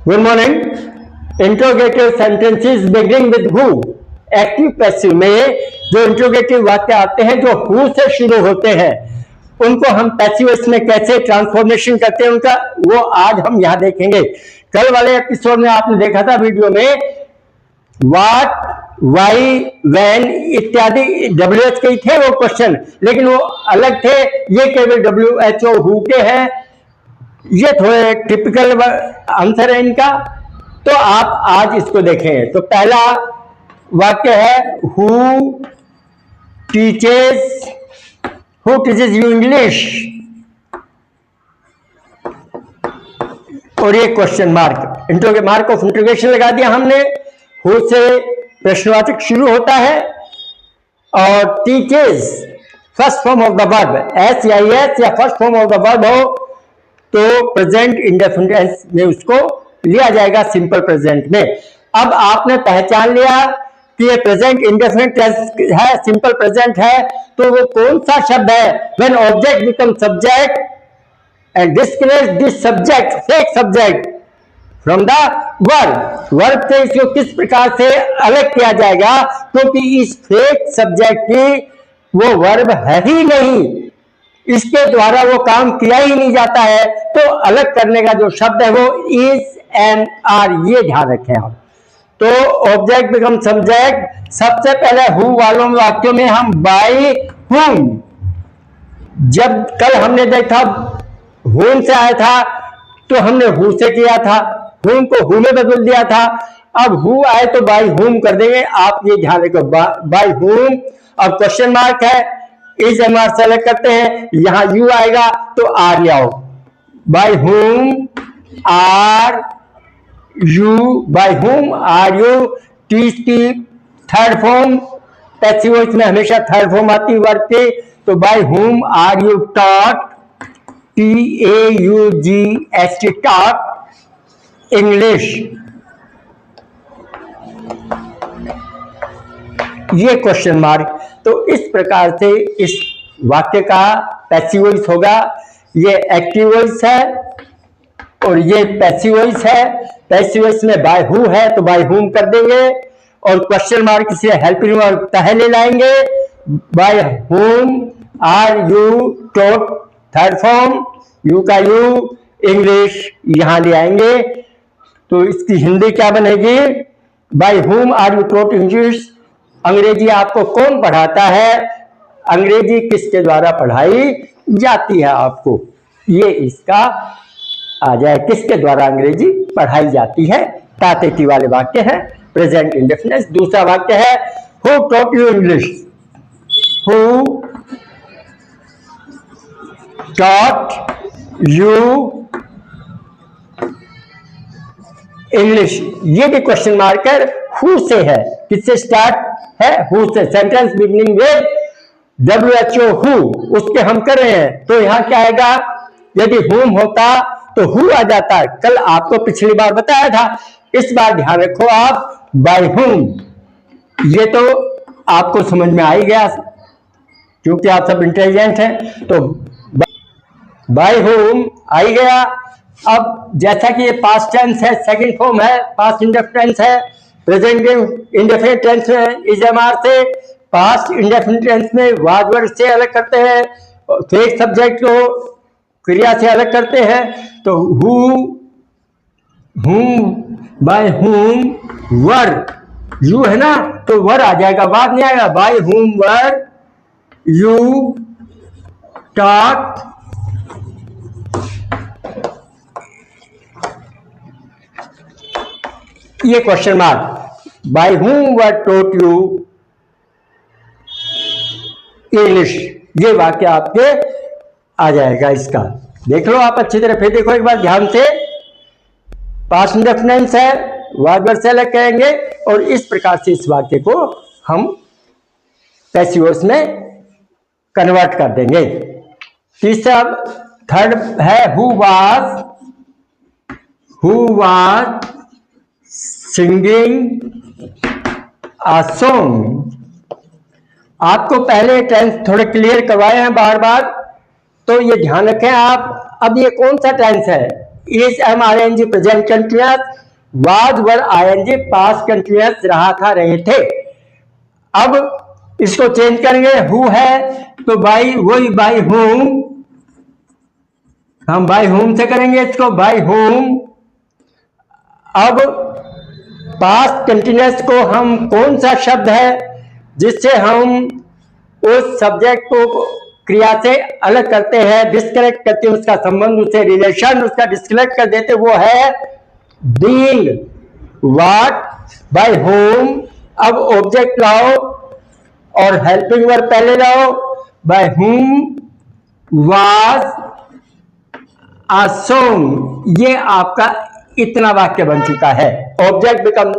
Good morning. Interrogative sentences beginning with who, active passive में जो interrogative वाक्य आते हैं जो हु से शुरू होते हैं उनको हम पैसिव वॉइस में कैसे ट्रांसफॉर्मेशन करते हैं उनका, वो आज हम यहां देखेंगे। कल वाले एपिसोड में आपने देखा था वीडियो में व्हाट, वाई, व्हेन इत्यादि WH के ही थे वो क्वेश्चन, लेकिन वो अलग थे। ये केवल WHO हु के हैं, ये थोड़े टिपिकल आंसर है इनका। तो आप आज इसको देखें। तो पहला वाक्य है हु टीचेस यू इंग्लिश, और ये question mark, mark of interrogation लगा दिया हमने। हु से प्रश्नवाचक शुरू होता है और teaches first form of the verb SIS या first form of the verb हो तो प्रेजेंट इंडेफिनिट में उसको लिया जाएगा, सिंपल प्रेजेंट में। अब आपने पहचान लिया कि ये प्रेजेंट इंडेफिनिट है, सिंपल प्रेजेंट है, तो वो कौन सा शब्द है? When object become subject and discriminate this subject, fake subject from the verb. Verb से इसको किस प्रकार से अलग किया जाएगा, क्योंकि इस फेक सब्जेक्ट की वो वर्ब है ही नहीं, इसके द्वारा वो काम किया ही नहीं जाता है। तो अलग करने का जो शब्द है वो इज एंड आर, ये ध्यान रखें आप। तो ऑब्जेक्ट बिकम सब्जेक्ट, सबसे पहले हु वालों वाक्यों में हम बाय हुम, जब कल हमने देखा हुम से आया था तो हमने हु से किया था, हुम को हु में बदल दिया था। अब हु आए तो बाय हुम कर देंगे, आप ये ध्यान रखो, बाय हुम। अब क्वेश्चन मार्क है, इज एमआर सेलेक्ट करते हैं, यहां यू आएगा तो आर आओ। By whom are you, by whom are you, teach की थर्ड फॉर्म, पैसिव वॉइस में हमेशा थर्ड फॉर्म आती है वर्ब की। तो by whom are you taught, TAUGHT taught English, ये क्वेश्चन मार्क। तो इस प्रकार से इस वाक्य का पैसिव वॉइस होगा। ये एक्टिव वॉइस है और ये पैसिव वॉइस है। पैसिव वॉइस में बाय हु है तो बाय हुम कर देंगे, और क्वेश्चन मार्क से हेल्पिंग वर्ब पहले लाएंगे। By whom are you taught, third form, you का यू, इंग्लिश यहां ले आएंगे। तो इसकी हिंदी क्या बनेगी? Bye whom are you taught English, अंग्रेजी आपको कौन पढ़ाता है? अंग्रेजी किसके द्वारा पढ़ाई जाती है आपको? ये इसका आ जाए, किसके द्वारा अंग्रेजी पढ़ाई जाती है। तातेती वाले वाक्य है, प्रेजेंट इंडेफिनिट। दूसरा वाक्य है who taught you English, who taught you English, ये भी क्वेश्चन मार्क है, हु से है। किससे स्टार्ट है? हु से। Sentence beginning with WHO who, उसके हम कर रहे हैं तो यहां क्या आएगा? यदि हुम होता तो हु आ जाता है। कल आपको पिछली बार बताया था, इस बार ध्यान रखो आप, बाय हुम। ये तो आपको समझ में आ ही गया क्योंकि आप सब इंटेलिजेंट हैं। तो बाय हुम आ ही गया। अब जैसा कि ये पास्ट टेंस है, सेकंड फॉर्म है, पास्ट इंडेफिनिट है, प्रेजेंट इंडेफिनिट टेंस में इज एमआर से, पास्ट इंडेफिनिट टेंस में वाज वर्ब से अलग करते हैं, फेक सब्जेक्ट को क्रिया से अलग करते हैं। तो हु, हुम, बाय हुम, वर, यू है ना तो वर आ जाएगा, बाद नहीं आएगा। By whom were you taught ये question mark, by whom were taught you English, ये वाक्य आपके आ जाएगा। इसका देख लो आप अच्छी तरह, फिर देखो एक बार ध्यान से। पास्ट इंडेफिनिट है, वर्ब वर्ब से अलग करेंगे और इस प्रकार से इस वाक्य को हम पैसिव वॉइस में कन्वर्ट कर देंगे। तीसरा, थर्ड है who was singing a song. आपको पहले टेंस थोड़े क्लियर करवाए हैं बार बार, तो ये ध्यान रखें आप। अब ये कौन सा टेंस है? Is am are N G present continuous, was were I N G past continuous रहा था, रहे थे। अब इसको चेंज करेंगे, हु है तो बाई, वही बाई होम, हम बाई होम से करेंगे इसको, बाई होम। अब पास्ट कंटिन्यूअस को हम कौन सा शब्द है जिससे हम उस सब्जेक्ट को क्रिया से अलग करते हैं, डिस्कनेक्ट करते हैं, उसका संबंध, उससे रिलेशन उसका डिस्कनेक्ट कर देते, वो है बीइंग। What, by whom. अब ऑब्जेक्ट लाओ और हेल्पिंग वर्ब पहले लाओ, by whom was a song. ये आपका इतना वाक्य बन चुका है, ऑब्जेक्ट बिकम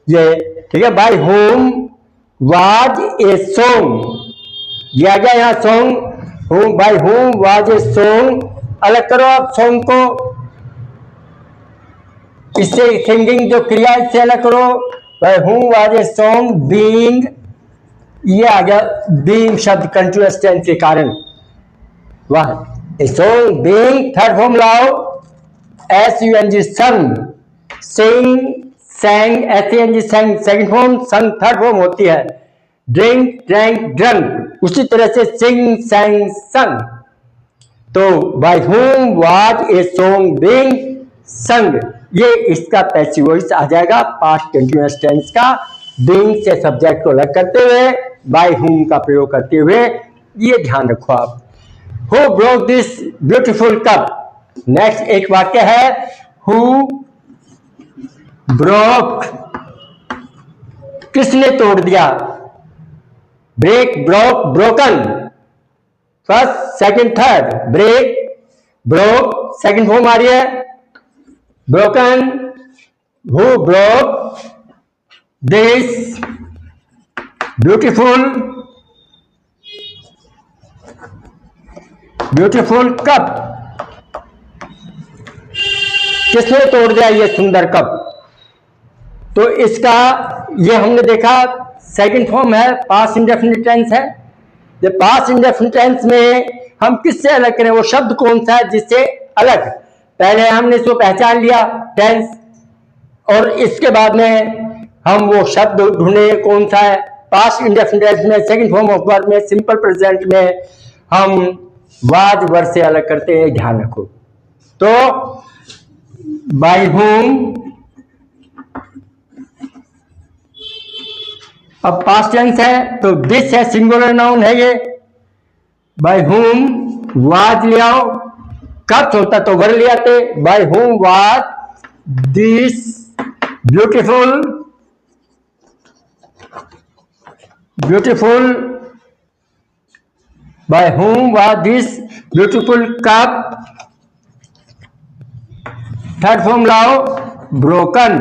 ये, ठीक है। By whom was a song, ये आ गया यहाँ song, whom, by whom was a song. अलग करो आप सॉन्ग को, इससे सिंगिंग जो क्रिया इससे अलग करो, by whom was a song being, ये आ गया बीइंग शब्द कंटिन्यूअस टेंस के कारण, वाह। ए सॉन्ग बीइंग, थर्ड फॉर्म लाओ, एस यू एन जी संग, सिंग, sang, एस एन जी संग सेकंड फॉर्म, संग थर्ड फॉर्म होती है, ड्रिंक, ड्रैंक, ड्रंक, उसी तरह से सिंग, sang, संग। तो by whom was a song being sung, ये इसका पैसिव वॉइस आ जाएगा पास्ट कंटिन्यूअस टेंस का, बीइंग से सब्जेक्ट को अलग करते हुए बाय होम का प्रयोग करते हुए, ये ध्यान रखो आप। Who broke this beautiful cup, next एक वाक्य है, हु ब्रोक, किसने तोड़ दिया, break, broke, broken, first second third, break, broke, second form आ रही है, broken, who broke this beautiful cup, किसने तोड़ दिया ये सुंदर कप। तो इसका ये हमने देखा सेकंड फॉर्म है, पास्ट इंडेफिनिट टेंस है। जब पास्ट इंडेफिनिट टेंस में हम किससे अलग करें, वो शब्द कौन सा है जिससे अलग, पहले हमने इसको पहचान लिया टेंस, और इसके बाद में हम वो शब्द ढूंढे कौन सा है। पास्ट इंडेफिनिट टेंस में सेकंड फॉर्म ऑफ वर्ब में सिंपल प्रेजेंट में हम वाज वर्ब से अलग करते हैं, ध्यान रखो। तो बाय होम, अब पास्ट टेंस है तो दिस है, सिंगुलर नाउन है ये, बाय होम वाज ले आओ, कब होता तो वर ले आते, by whom was this beautiful by whom was this beautiful cup, third form लाओ, ब्रोकन,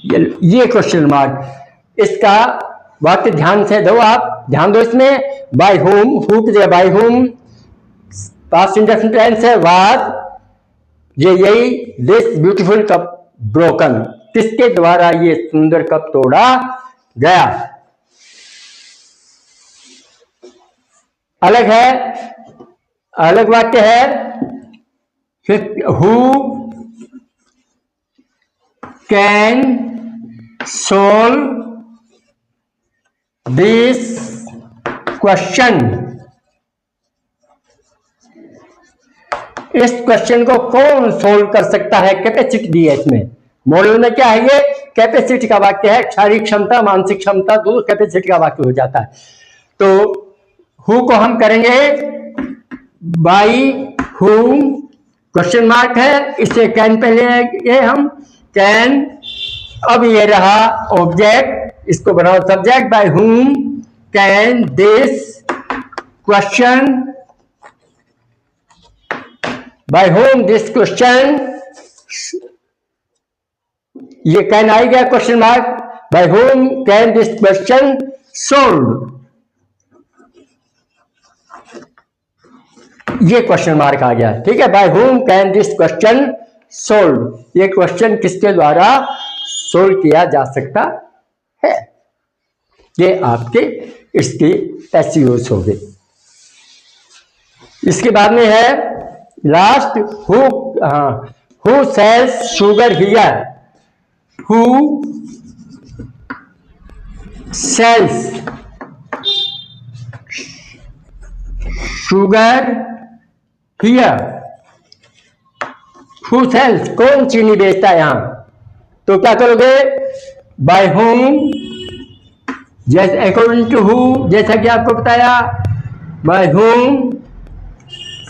ये क्वेश्चन मार्क, इसका वाक्य ध्यान से दो, आप ध्यान दो इसमें। बाय होम, हु की जगह by whom, past indefinite tense है वाज, ये यही, दिस ब्यूटीफुल कप ब्रोकन, किसके द्वारा ये सुंदर कप तोड़ा गया। अलग है, अलग वाक्य है, who can solve this question, इस क्वेश्चन को कौन सोल्व कर सकता है, कैपेसिटी दी है इसमें। मॉडल में क्या है, ये कैपेसिटी का वाक्य है, शारीरिक क्षमता, मानसिक क्षमता, दोनों कैपेसिटी का वाक्य हो जाता है। तो हु को हम करेंगे बाई हुम, क्वेश्चन मार्क है, इससे कैन पहले ये हम कैन, अब ये रहा ऑब्जेक्ट, इसको बनाओ subject, by whom can this question, by whom this question, ये कैन आ गया question mark, by whom can this question solve, ये क्वेश्चन मार्क आ गया, ठीक है। By whom can this question solve, ये क्वेश्चन किसके द्वारा सोल्व किया जा सकता है, ये आपके इसकी पैसिव यूज हो गई। इसके बाद में है last, who sells sugar here, who sells sugar here, who sells, कौन चीनी बेचता है यहां, तो क्या करोगे, बाय होम, जैसे अकॉर्डिंग टू हु, जैसा कि आपको बताया, बाय होम,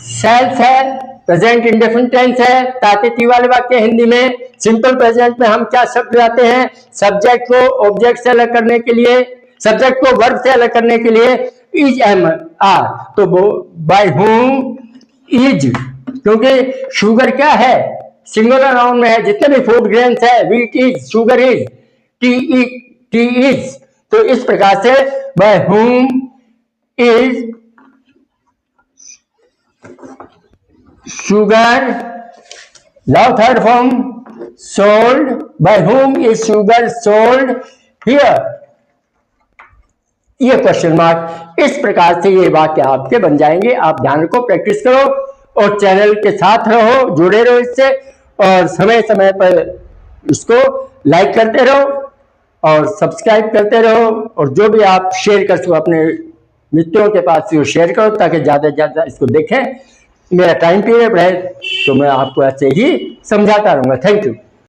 सेल्स है, प्रेजेंट इंडेफिनिट टेंस है, तातीती वाले वाक्य हिंदी में, सिंपल प्रेजेंट में हम क्या शब्द लाते हैं, सब्जेक्ट को ऑब्जेक्ट से अलग करने के लिए, सब्जेक्ट को वर्ब से अलग करने के लिए इज एम आर, तो बाय होम इज, क्योंकि शुगर क्या है, सिंगुलर नाउन में है, जितने भी फूड ग्रेन्स है, wheat is, sugar is, tea is, तो इस प्रकार से by whom is sugar, now third form sold, by whom is sugar sold here, ये क्वेश्चन मार्क, इस प्रकार से ये वाक्य आपके बन जाएंगे। आप ध्यान रखो, प्रैक्टिस करो और चैनल के साथ रहो, जुड़े रहो इससे, और समय समय पर इसको लाइक करते रहो और सब्सक्राइब करते रहो, और जो भी आप शेयर कर सको अपने मित्रों के पास शेयर करो ताकि ज़्यादा से ज़्यादा इसको देखें। मेरा टाइम पीरियड है तो मैं आपको ऐसे ही समझाता रहूँगा। Thank you.